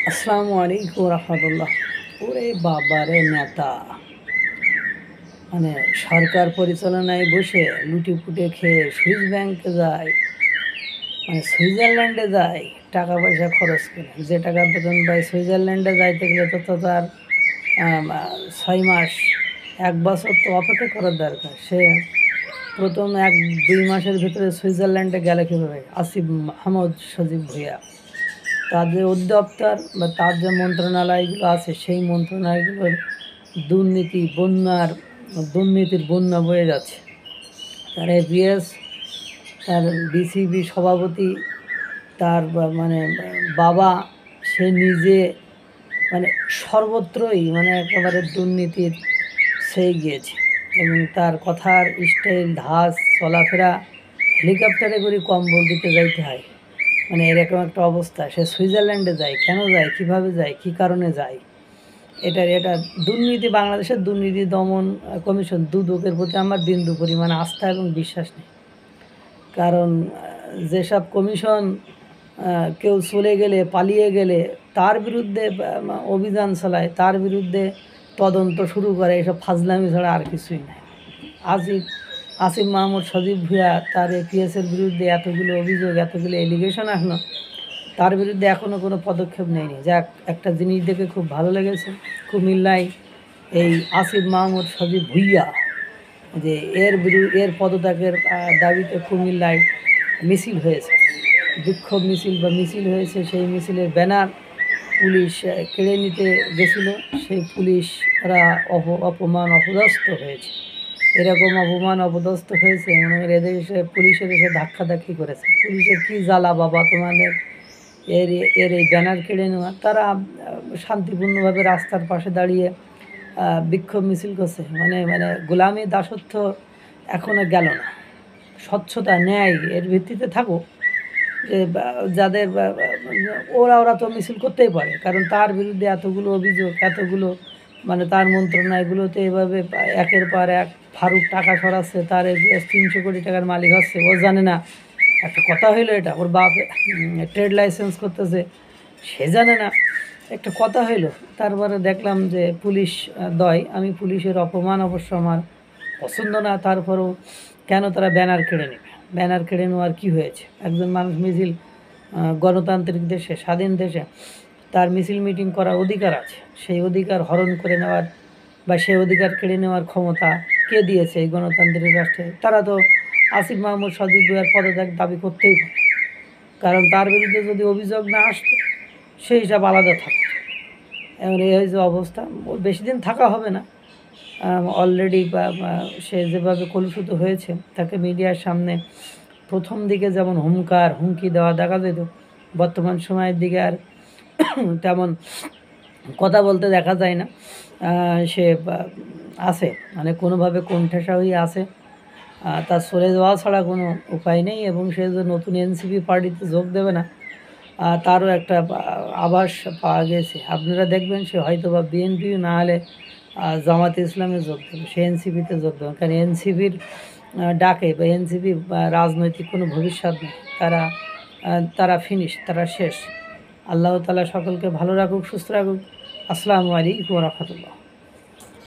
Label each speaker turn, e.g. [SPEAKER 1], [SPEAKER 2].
[SPEAKER 1] আসসালামু আলাইকুম রহমতুল্লাহ। ওরে বাবারে নেতা, মানে সরকার পরিচালনায় বসে লুটিপুটে খেয়ে সুইস ব্যাংকে যায়, মানে সুইজারল্যান্ডে যায় টাকা পয়সা খরচ করে। যে টাকা বেতন পায় সুইজারল্যান্ডে যাইতে গেলে তো তার 6 মাস 1 বছর তো অপেক্ষা করার দরকার। সে প্রথম 1-2 মাসের ভিতরে সুইজারল্যান্ডে গেলে কীভাবে? আসিফ মাহমুদ সজীব ভুঁইয়া তার যে অধিদপ্তর বা তার যে মন্ত্রণালয়গুলো আছে সেই মন্ত্রণালয়গুলোর দুর্নীতির বন্যা বয়ে যাচ্ছে। তার এপিএস, তার বিসিবি সভাপতি, তার মানে বাবা, সে নিজে মানে সর্বত্রই মানে একেবারে দুর্নীতির সেই গিয়েছে। এবং তার কথার স্টাইল, ধাঁচ, চলাফেরা, হেলিকপ্টারে করে কম্বল দিতে যাইতে হয়, মানে এরকম একটা অবস্থা। সে সুইজারল্যান্ডে যায়, কেন যায়, কিভাবে যায়, কি কারণে যায়? এটা দুর্নীতি। বাংলাদেশের দুর্নীতি দমন কমিশন দুদকের প্রতি আমার বিন্দু পরিমাণ আস্থা এবং বিশ্বাস নেই। কারণ যেসব কমিশন কেউ চলে গেলে, পালিয়ে গেলে তার বিরুদ্ধে অভিযান চালায়, তার বিরুদ্ধে তদন্ত শুরু করে, এসব ফাজলামি ছাড়া আর কিছুই নাই। আসিফ মাহমুদ সজীব ভুঁইয়া তার এপিএসের বিরুদ্ধে এতগুলো অভিযোগ, এতগুলো এলিগেশন আসলো, তার বিরুদ্ধে এখনও কোনো পদক্ষেপ নেয়নি। যাক, একটা জিনিস দেখে খুব ভালো লেগেছে, কুমিল্লায় এই আসিফ মাহমুদ সজীব ভুঁইয়া যে এর পদত্যাগের দাবিতে কুমিল্লায় মিছিল হয়েছে, বিক্ষোভ মিছিল বা মিছিল হয়েছে। সেই মিছিলের ব্যানার পুলিশ কেড়ে নিতে গেছিল, সেই পুলিশরা অপদস্থ হয়েছে। এরকম অপদস্থ হয়েছে, মনে হয় এদের এসে পুলিশের এসে ধাক্কাধাক্কি করেছে। পুলিশের কি জ্বালা বাবা তোমাদের, এর এই ব্যানার কেড়ে নেওয়া। তারা শান্তিপূর্ণভাবে রাস্তার পাশে দাঁড়িয়ে বিক্ষোভ মিছিল করছে। মানে গোলামি, দাসত্ব এখনও গেল না। স্বচ্ছতা, ন্যায় এর ভিত্তিতে থাকো। যে যাদের ওরা তো মিছিল করতেই পারে, কারণ তার বিরুদ্ধে এতগুলো অভিযোগ, এতগুলো মানে তার মন্ত্রণালয়গুলোতে এভাবে একের পর এক ফারুক টাকা সরাচ্ছে, তার 300 কোটি টাকার মালিক হচ্ছে, ও জানে না। একটা কথা হইলো, এটা ওর বাপ ট্রেড লাইসেন্স করতেছে, সে জানে না। একটা কথা হইলো, তারপরে দেখলাম যে পুলিশ আমি পুলিশের অপমান অবশ্য আমার পছন্দ না। তারপরেও কেন তারা ব্যানার কেড়ে নেবে? ব্যানার কেড়ে নেওয়ার কী হয়েছে? একজন মানুষ মিছিল, গণতান্ত্রিক দেশে, স্বাধীন দেশে তার মিছিল মিটিং করার অধিকার আছে। সেই অধিকার হরণ করে নেওয়ার বা সেই অধিকার কেড়ে নেওয়ার ক্ষমতা কে দিয়েছে এই গণতান্ত্রিক রাষ্ট্রে? তারা তো আসিফ মাহমুদ সজীব ভুঁইয়ার পদত্যাগ দাবি করতেই পারে, কারণ তার বিরুদ্ধে যদি অভিযোগ না আসতো সেই হিসাব আলাদা থাকতো। এবং এই হয়েছে অবস্থা। ওর বেশি দিন থাকা হবে না। অলরেডি সে যেভাবে কলুষিত হয়েছে, তাকে মিডিয়ার সামনে প্রথম দিকে যেমন হুমকি দেওয়া দেখা যেত, বর্তমান সময়ের দিকে আর তেমন কথা বলতে দেখা যায় না। সে আছে, মানে কোনোভাবে কোণঠাসা হয়ে আছে, তার সরে যাওয়া ছাড়া কোনো উপায় নেই। এবং সে যে নতুন এনসিপি পার্টিতে যোগ দেবে না, তারও একটা আভাস পাওয়া গেছে। আপনারা দেখবেন সে হয়তো বা বিএনপি না হলে জামাতে ইসলামে যোগ দেবে, সে এনসিপিতে যোগ দেবে। কারণ এনসিপির ডাকে বা এনসিপির রাজনৈতিক কোনো ভবিষ্যৎ নেই। তারা ফিনিশ, তারা শেষ। আল্লাহ তাআলা সকলকে ভালো রাখুক, সুস্থ রাখুক। আসসালামু আলাইকুম ওয়া রাহমাতুল্লাহ।